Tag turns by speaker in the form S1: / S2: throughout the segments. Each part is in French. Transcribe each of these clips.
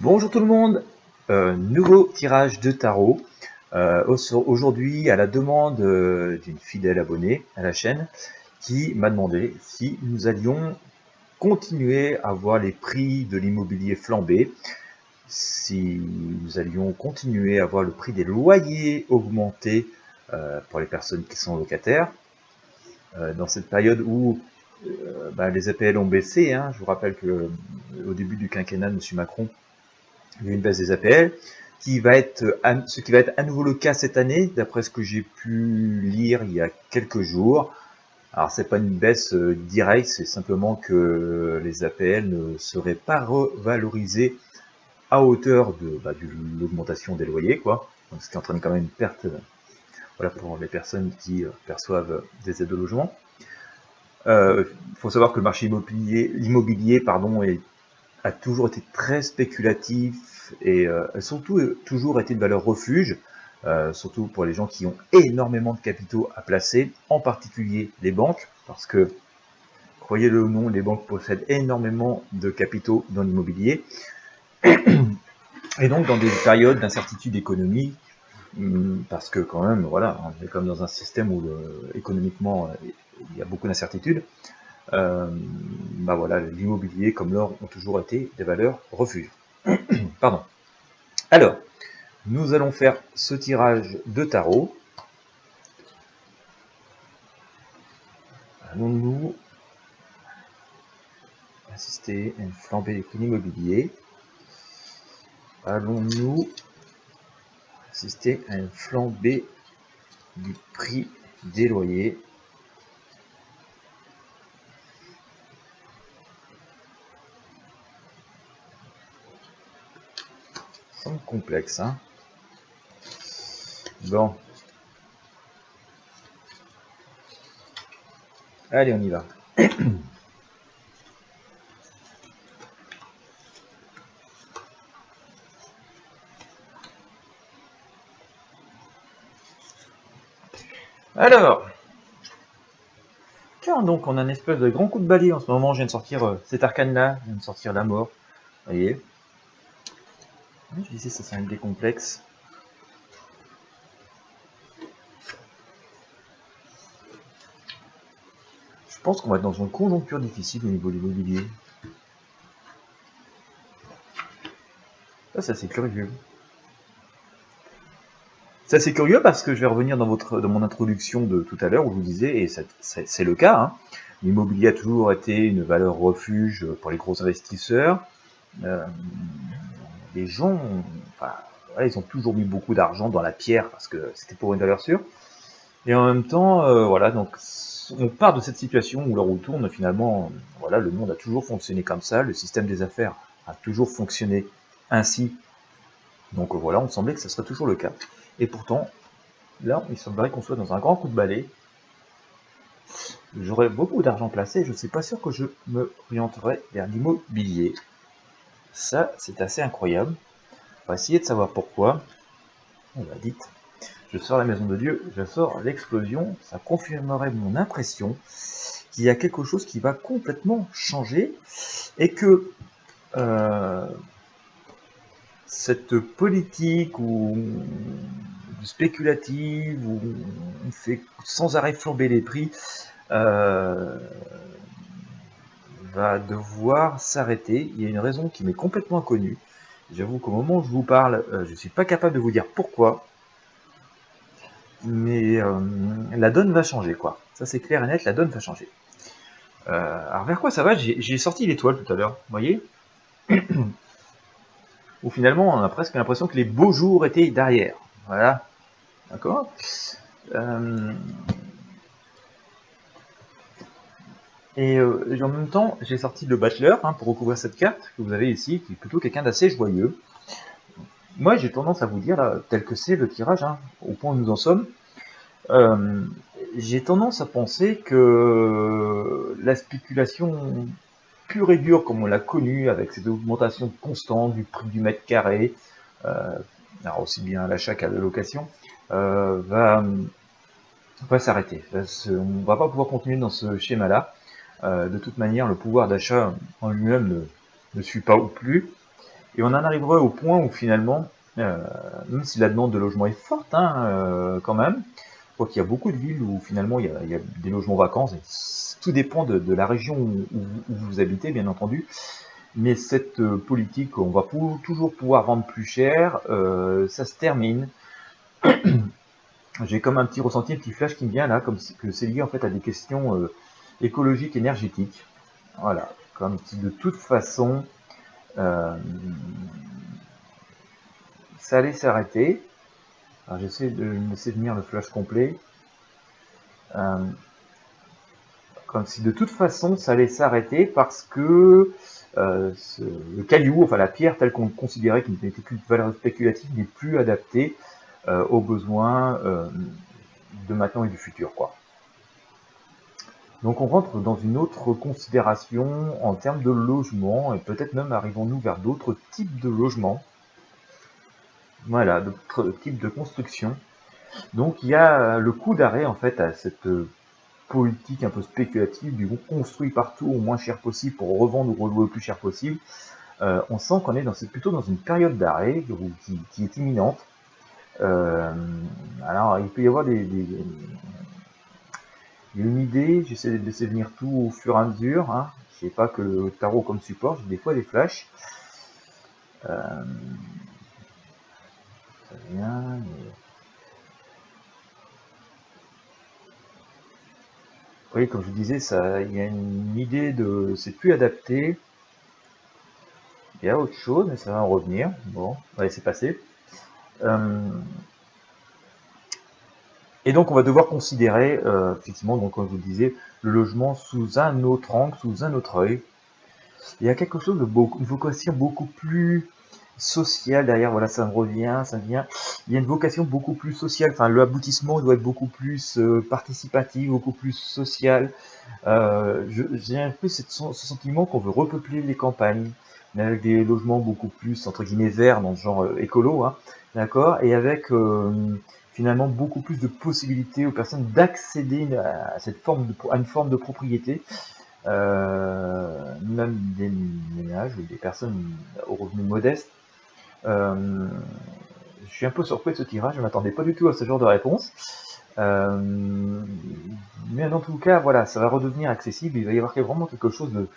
S1: Bonjour tout le monde, nouveau tirage de tarot. Aujourd'hui, à la demande d'une fidèle abonnée à la chaîne, qui m'a demandé si nous allions continuer à voir les prix de l'immobilier flamber, si nous allions continuer à voir le prix des loyers augmenter pour les personnes qui sont locataires, dans cette période où les APL ont baissé. Je vous rappelle que au début du quinquennat de M. Macron, il y a eu une baisse des APL, ce qui va être à nouveau le cas cette année, d'après ce que j'ai pu lire il y a quelques jours. Alors c'est pas une baisse directe, c'est simplement que les APL ne seraient pas revalorisées à hauteur de l'augmentation des loyers, quoi. Donc, ce qui entraîne quand même une perte pour les personnes qui perçoivent des aides au logement. Il faut savoir que le marché immobilier a toujours été très spéculatif et surtout toujours été de valeur refuge, surtout pour les gens qui ont énormément de capitaux à placer, en particulier les banques, parce que, croyez-le ou non, les banques possèdent énormément de capitaux dans l'immobilier. Et donc dans des périodes d'incertitude économique, parce que quand même, voilà, on est comme dans un système où économiquement il y a beaucoup d'incertitudes. L'immobilier comme l'or ont toujours été des valeurs refuges. Pardon. Alors, nous allons faire ce tirage de tarot. Allons-nous assister à une flambée des prix immobiliers? Allons-nous assister à une flambée du prix des loyers? Ça semble complexe, hein? Bon. Allez, on y va. Alors, tiens, donc on a une espèce de grand coup de balai en ce moment. Je viens de sortir cet arcane-là, je viens de sortir la mort. Vous voyez? Je disais, ça serait un dé complexe. Je pense qu'on va être dans une conjoncture difficile au niveau de l'immobilier. Ça c'est curieux. Ça c'est curieux parce que je vais revenir dans mon introduction de tout à l'heure où je vous disais, et c'est le cas, hein, l'immobilier a toujours été une valeur refuge pour les gros investisseurs. Les gens, ils ont toujours mis beaucoup d'argent dans la pierre parce que c'était pour une valeur sûre. Et en même temps, donc on part de cette situation où l'heure où tourne, finalement, le monde a toujours fonctionné comme ça, le système des affaires a toujours fonctionné ainsi. Donc on semblait que ce serait toujours le cas. Et pourtant, là, il semblerait qu'on soit dans un grand coup de balai. J'aurais beaucoup d'argent placé, je ne suis pas sûr que je me orienterais vers l'immobilier. Ça, c'est assez incroyable. On va essayer de savoir pourquoi. On va dites. Je sors la maison de Dieu, je sors l'explosion, ça confirmerait mon impression qu'il y a quelque chose qui va complètement changer et que cette politique spéculative où on fait sans arrêt flamber les prix va devoir s'arrêter. Il y a une raison qui m'est complètement inconnue. J'avoue qu'au moment où je vous parle, je ne suis pas capable de vous dire pourquoi. Mais la donne va changer, quoi. Ça c'est clair et net, la donne va changer. Alors vers quoi ça va? J'ai sorti l'étoile tout à l'heure, vous voyez? Où finalement on a presque l'impression que les beaux jours étaient derrière. Voilà, d'accord. Et en même temps, j'ai sorti le Bachelor pour recouvrir cette carte que vous avez ici, qui est plutôt quelqu'un d'assez joyeux. Moi, j'ai tendance à vous dire, là, tel que c'est le tirage, au point où nous en sommes, j'ai tendance à penser que la spéculation pure et dure, comme on l'a connu, avec cette augmentation constante du prix du mètre carré, alors aussi bien à l'achat qu'à la location, va s'arrêter. On ne va pas pouvoir continuer dans ce schéma-là. De toute manière, le pouvoir d'achat en lui-même ne suit pas ou plus. Et on en arriverait au point où finalement, même si la demande de logement est forte, hein, quand même, je crois qu'il y a beaucoup de villes où finalement il y a des logements vacants, et tout dépend de la région où vous habitez, bien entendu. Mais cette politique, on va toujours pouvoir vendre plus cher, ça se termine. J'ai comme un petit ressenti, un petit flash qui me vient là, comme si, que c'est lié en fait à des questions écologiques, énergétiques. Voilà, comme si de toute façon, euh, ça allait s'arrêter. Alors j'essaie de me laisser venir le flash complet. Euh, Comme si de toute façon ça allait s'arrêter parce que le caillou, enfin la pierre telle qu'on le considérait, qui n'était qu'une valeur spéculative, n'est plus adaptée aux besoins de maintenant et du futur, quoi. Donc on rentre dans une autre considération en termes de logement, et peut-être même arrivons-nous vers d'autres types de logements. Voilà, d'autres types de construction. Donc il y a le coup d'arrêt en fait à cette politique un peu spéculative du construit partout au moins cher possible pour revendre ou relouer le plus cher possible. On sent qu'on est plutôt dans une période d'arrêt qui est imminente. Alors il peut y avoir une idée, j'essaie de laisser venir tout au fur et à mesure. Hein. Je sais pas que le tarot comme support, j'ai des fois des flashs. Ça vient, mais... Oui, comme je vous disais, il y a une idée de c'est plus adapté. Il y a autre chose, mais ça va en revenir. Bon, on va laisser passer. Et donc on va devoir considérer, effectivement, donc comme je vous le disais, le logement sous un autre angle, sous un autre œil. Il y a quelque chose de une vocation beaucoup plus sociale derrière, voilà, ça me revient, ça vient. Il y a une vocation beaucoup plus sociale, enfin l'aboutissement doit être beaucoup plus participatif, beaucoup plus social. J'ai un peu ce sentiment qu'on veut repeupler les campagnes, mais avec des logements beaucoup plus, entre guillemets, verts, dans le genre écolo, hein, d'accord, et avec finalement beaucoup plus de possibilités aux personnes d'accéder à à une forme de propriété, même des ménages ou des personnes aux revenus modestes. Je suis un peu surpris de ce tirage, je ne m'attendais pas du tout à ce genre de réponse. Mais en tout cas, voilà, ça va redevenir accessible. Il va y avoir vraiment quelque chose de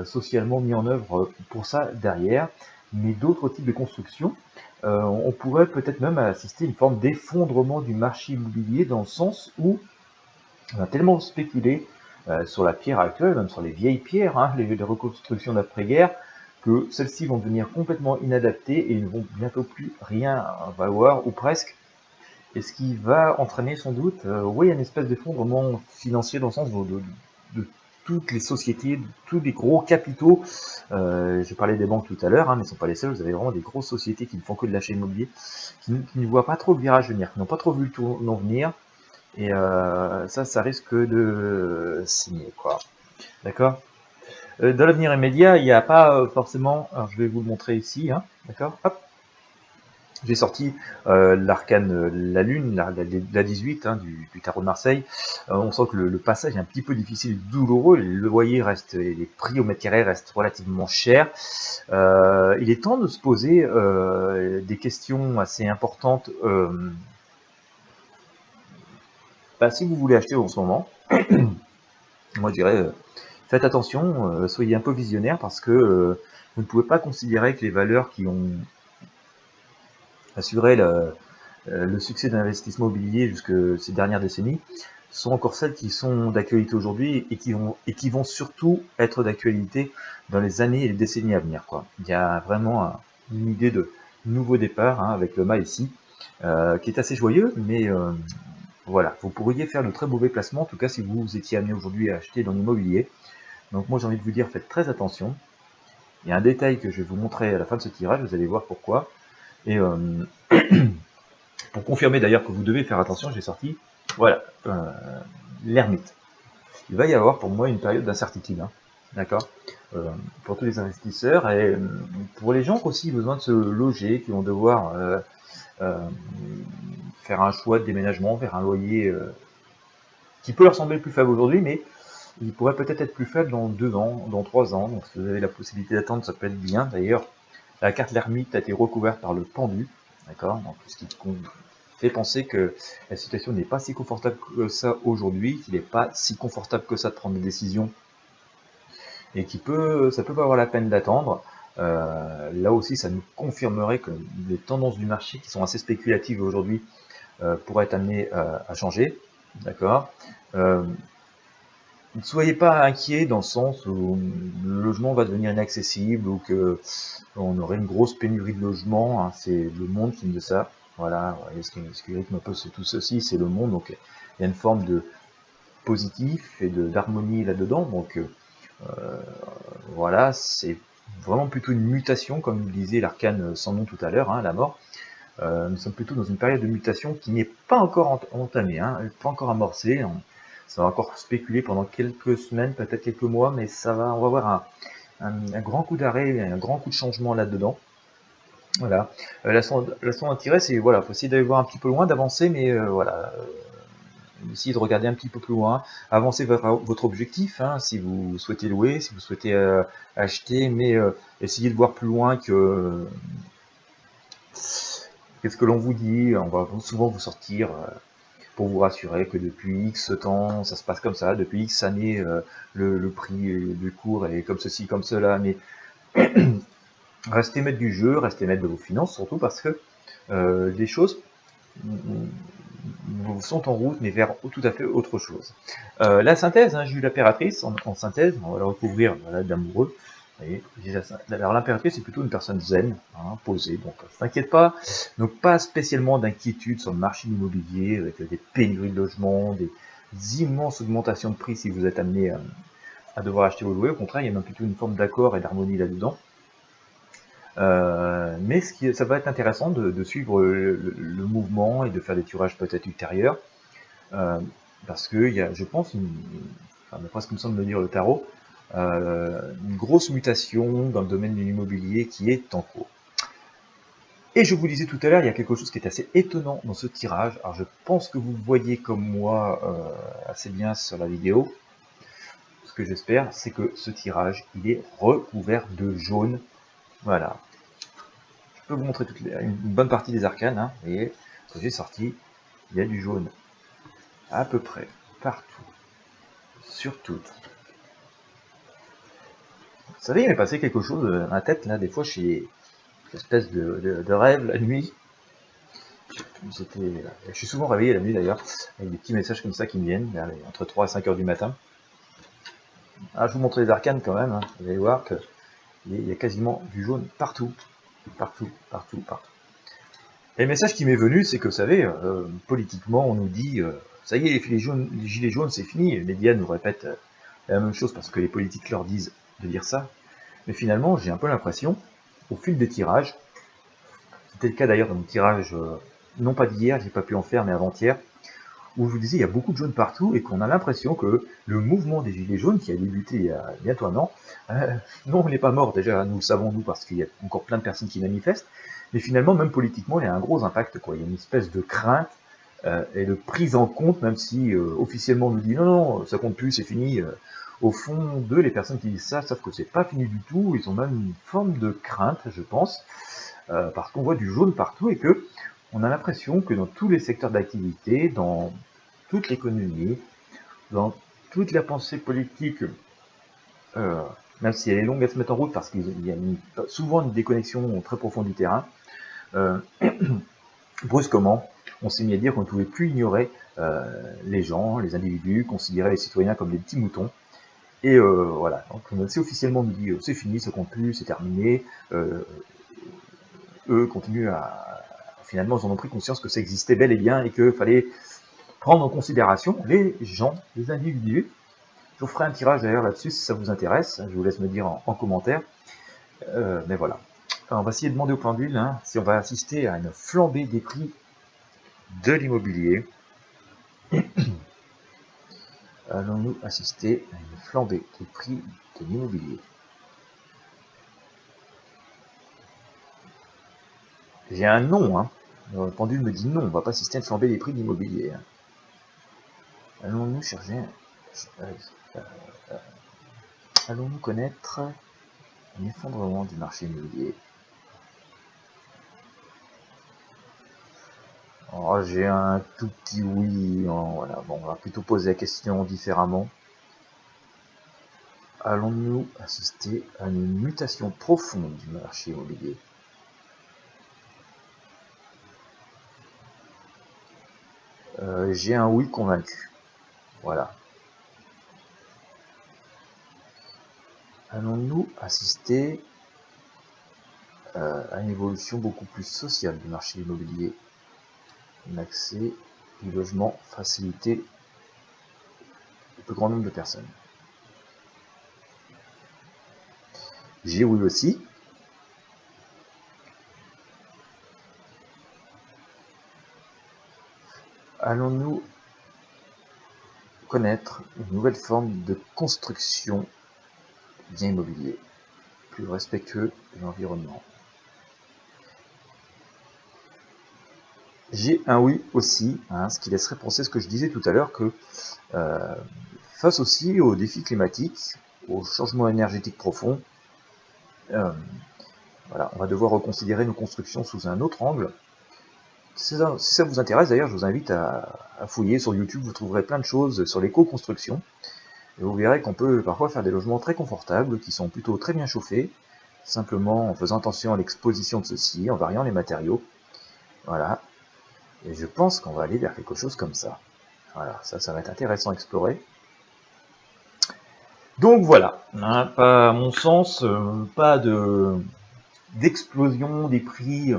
S1: socialement mis en œuvre pour ça derrière. Mais d'autres types de constructions, on pourrait peut-être même assister à une forme d'effondrement du marché immobilier dans le sens où on a tellement spéculé sur la pierre actuelle, même sur les vieilles pierres, hein, les reconstructions d'après-guerre, que celles-ci vont devenir complètement inadaptées et ne vont bientôt plus rien valoir, ou presque. Et ce qui va entraîner sans doute, oui, une espèce d'effondrement financier dans le sens de toutes les sociétés, de tous les gros capitaux. J'ai parlé des banques tout à l'heure, hein, mais ce ne sont pas les seules. Vous avez vraiment des grosses sociétés qui ne font que de l'achat immobilier, qui ne voient pas trop le virage venir, qui n'ont pas trop vu le tournant venir. Et ça risque de signer, quoi. D'accord. Dans l'avenir immédiat, il n'y a pas forcément... Alors, je vais vous le montrer ici, hein, d'accord. Hop. J'ai sorti l'arcane la lune, la 18 hein, du tarot de Marseille. On sent que le passage est un petit peu difficile, douloureux. Le loyer reste, et les prix au mètre carré restent relativement chers. Il est temps de se poser des questions assez importantes. Si vous voulez acheter en ce moment, moi je dirais, faites attention, soyez un peu visionnaire parce que vous ne pouvez pas considérer que les valeurs qui ont assuré le succès de l'investissement immobilier jusque ces dernières décennies sont encore celles qui sont d'actualité aujourd'hui et qui vont surtout être d'actualité dans les années et les décennies à venir, quoi. Il y a vraiment une idée de nouveau départ hein, avec le mât ici, qui est assez joyeux, mais voilà, vous pourriez faire de très mauvais placements, en tout cas si vous étiez amené aujourd'hui à acheter dans l'immobilier. Donc moi j'ai envie de vous dire, faites très attention. Il y a un détail que je vais vous montrer à la fin de ce tirage, vous allez voir pourquoi. Et pour confirmer d'ailleurs que vous devez faire attention, j'ai sorti, voilà, l'ermite. Il va y avoir pour moi une période d'incertitude, hein, d'accord, pour tous les investisseurs et pour les gens qui ont aussi besoin de se loger, qui vont devoir faire un choix de déménagement vers un loyer qui peut leur sembler plus faible aujourd'hui, mais il pourrait peut-être être plus faible dans 2 ans, dans 3 ans. Donc si vous avez la possibilité d'attendre, ça peut être bien. D'ailleurs, La carte l'ermite a été recouverte par le pendu, d'accord, donc ce qui fait penser que la situation n'est pas si confortable que ça aujourd'hui, qu'il n'est pas si confortable que ça de prendre des décisions, et ça peut pas avoir la peine d'attendre. Là aussi, ça nous confirmerait que les tendances du marché, qui sont assez spéculatives aujourd'hui, pourraient être amenées à changer, d'accord. Ne soyez pas inquiets dans le sens où le logement va devenir inaccessible ou que on aurait une grosse pénurie de logements, hein, c'est le monde qui me dit ça. Voilà, et ce qui rythme un peu tout ceci, c'est le monde, donc il y a une forme de positif et d'harmonie là-dedans, donc voilà, c'est vraiment plutôt une mutation, comme le disait l'arcane sans nom tout à l'heure, hein, la mort. Nous sommes plutôt dans une période de mutation qui n'est pas encore entamée, hein, elle n'est pas encore amorcée. Ça va encore spéculer pendant quelques semaines, peut-être quelques mois, mais on va avoir un grand coup d'arrêt, un grand coup de changement là-dedans. Voilà. La son d'intérêt, c'est voilà, faut essayer d'aller voir un petit peu loin, d'avancer, mais voilà, essayez de regarder un petit peu plus loin, avancer votre objectif, hein, si vous souhaitez louer, si vous souhaitez acheter, mais essayez de voir plus loin que qu'est-ce que l'on vous dit. On va souvent vous sortir pour vous rassurer que depuis X temps, ça se passe comme ça, depuis X années, le prix du cours est comme ceci, comme cela, mais restez maître du jeu, restez maître de vos finances, surtout parce que les choses sont en route, mais vers tout à fait autre chose. La synthèse, hein, j'ai eu l'impératrice en synthèse, on va la recouvrir voilà, d'amoureux. Alors l'impératrice c'est plutôt une personne zen, hein, posée, donc t'inquiète pas, donc pas spécialement d'inquiétude sur le marché immobilier avec des pénuries de logements, des immenses augmentations de prix si vous êtes amené à devoir acheter ou louer, au contraire il y a même plutôt une forme d'accord et d'harmonie là-dedans. Mais ça va être intéressant de suivre le mouvement et de faire des tirages peut-être ultérieurs, parce qu'il y a, je pense, enfin, d'après ce que me semble me dire le tarot, une grosse mutation dans le domaine de l'immobilier qui est en cours. Et je vous disais tout à l'heure, il y a quelque chose qui est assez étonnant dans ce tirage. Alors je pense que vous voyez comme moi assez bien sur la vidéo. Ce que j'espère, c'est que ce tirage, il est recouvert de jaune. Voilà. Je peux vous montrer une bonne partie des arcanes. Hein. Vous voyez, quand j'ai sorti, il y a du jaune. À peu près partout. Sur toutes. Vous savez, il m'est passé quelque chose dans la tête, là, des fois, chez une espèce de rêve la nuit. Je suis souvent réveillé la nuit d'ailleurs, avec des petits messages comme ça qui me viennent, entre 3 et 5 heures du matin. Ah, je vous montre les arcanes quand même, hein. Vous allez voir qu'il y a quasiment du jaune partout. Partout, partout, partout. Et le message qui m'est venu, c'est que, vous savez, politiquement, on nous dit, ça y est, les gilets jaunes, c'est fini. Les médias nous répètent la même chose parce que les politiques leur disent de dire ça. Mais finalement, j'ai un peu l'impression, au fil des tirages, c'était le cas d'ailleurs dans mon tirage, non pas d'hier, j'ai pas pu en faire, mais avant-hier, où je vous disais, il y a beaucoup de jaunes partout et qu'on a l'impression que le mouvement des Gilets jaunes, qui a débuté il y a bientôt un an, non, il n'est pas mort déjà, nous le savons, nous, parce qu'il y a encore plein de personnes qui manifestent, mais finalement, même politiquement, il y a un gros impact, quoi. Il y a une espèce de crainte et de prise en compte, même si officiellement on nous dit non, non, ça compte plus, c'est fini. Au fond d'eux, les personnes qui disent ça savent que c'est pas fini du tout, ils ont même une forme de crainte, je pense, parce qu'on voit du jaune partout et que on a l'impression que dans tous les secteurs d'activité, dans toute l'économie, dans toute la pensée politique, même si elle est longue à se mettre en route parce qu'il y a souvent une déconnexion très profonde du terrain, brusquement, on s'est mis à dire qu'on ne pouvait plus ignorer les gens, les individus, considérer les citoyens comme des petits moutons. Et voilà, donc c'est officiellement nous dit c'est fini, ça compte plus, c'est terminé. Eux continuent finalement, ils en ont pris conscience que ça existait bel et bien et qu'il fallait prendre en considération les gens, les individus. Je vous ferai un tirage d'ailleurs là-dessus si ça vous intéresse, je vous laisse me dire en commentaire. Mais voilà. Alors, on va essayer de demander au pendule hein, si on va assister à une flambée des prix de l'immobilier. Allons-nous assister à une flambée des prix de l'immobilier? J'ai un non, hein. Le pendule me dit non, on va pas assister à une flambée des prix de l'immobilier. Hein. Allons-nous chercher... allons-nous connaître un effondrement du marché immobilier? Oh, j'ai un tout petit oui. Voilà. Bon, on va plutôt poser la question différemment. Allons-nous assister à une mutation profonde du marché immobilier? J'ai un oui convaincu. Voilà. Allons-nous assister à une évolution beaucoup plus sociale du marché immobilier? L'accès du logement facilité au plus grand nombre de personnes. J'ai oui aussi. Allons-nous connaître une nouvelle forme de construction du bien immobilier, plus respectueux de l'environnement? J'ai un oui aussi, ce qui laisserait penser ce que je disais tout à l'heure, que face aussi aux défis climatiques, au changement énergétique profond, voilà, on va devoir reconsidérer nos constructions sous un autre angle. Si ça vous intéresse, d'ailleurs, je vous invite à fouiller sur YouTube, vous trouverez plein de choses sur l'éco-construction. Et vous verrez qu'on peut parfois faire des logements très confortables, qui sont plutôt très bien chauffés, simplement en faisant attention à l'exposition de ceux-ci, en variant les matériaux. Voilà. Et je pense qu'on va aller vers quelque chose comme ça. Voilà, ça va être intéressant à explorer. Donc voilà, pas, à mon sens, pas d'explosion des prix,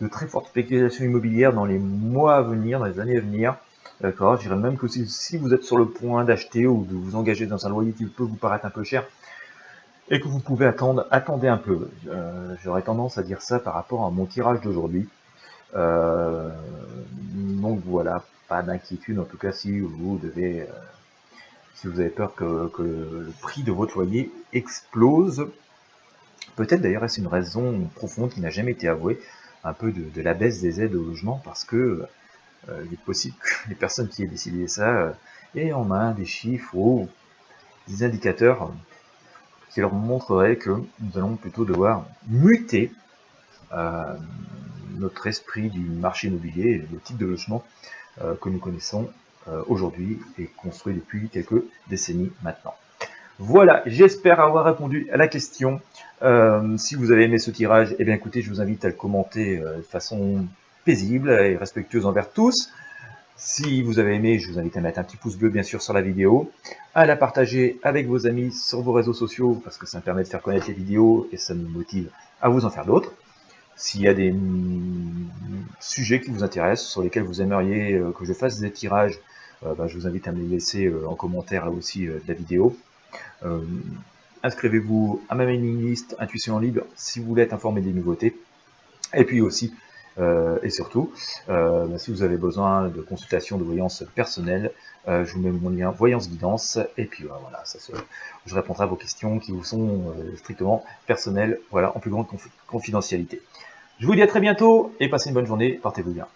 S1: de très forte spéculation immobilière dans les mois à venir, dans les années à venir. D'accord, je dirais même que si vous êtes sur le point d'acheter ou de vous engager dans un loyer qui peut vous paraître un peu cher, et que vous pouvez attendez un peu. J'aurais tendance à dire ça par rapport à mon tirage d'aujourd'hui. Donc voilà, pas d'inquiétude, en tout cas si vous devez, si vous avez peur que le prix de votre loyer explose. Peut-être d'ailleurs est-ce une raison profonde qui n'a jamais été avouée, un peu de la baisse des aides au logement, parce que il est possible que les personnes qui aient décidé ça aient en main des chiffres ou des indicateurs qui leur montreraient que nous allons plutôt devoir muter notre esprit du marché immobilier et le type de logement que nous connaissons aujourd'hui et construit depuis quelques décennies maintenant. Voilà, j'espère avoir répondu à la question. Si vous avez aimé ce tirage, eh bien écoutez, je vous invite à le commenter de façon paisible et respectueuse envers tous. Si vous avez aimé, je vous invite à mettre un petit pouce bleu bien sûr sur la vidéo, à la partager avec vos amis sur vos réseaux sociaux parce que ça me permet de faire connaître les vidéos et ça me motive à vous en faire d'autres. S'il y a des sujets qui vous intéressent, sur lesquels vous aimeriez que je fasse des tirages, je vous invite à me les laisser en commentaire là aussi de la vidéo. Inscrivez-vous à ma mailing list Intuition Libre si vous voulez être informé des nouveautés. Et puis aussi, et surtout, si vous avez besoin de consultation de voyance personnelle, je vous mets mon lien Voyance Guidance, et puis voilà, je répondrai à vos questions qui vous sont strictement personnelles, voilà, en plus grande confidentialité. Je vous dis à très bientôt, et passez une bonne journée, portez-vous bien.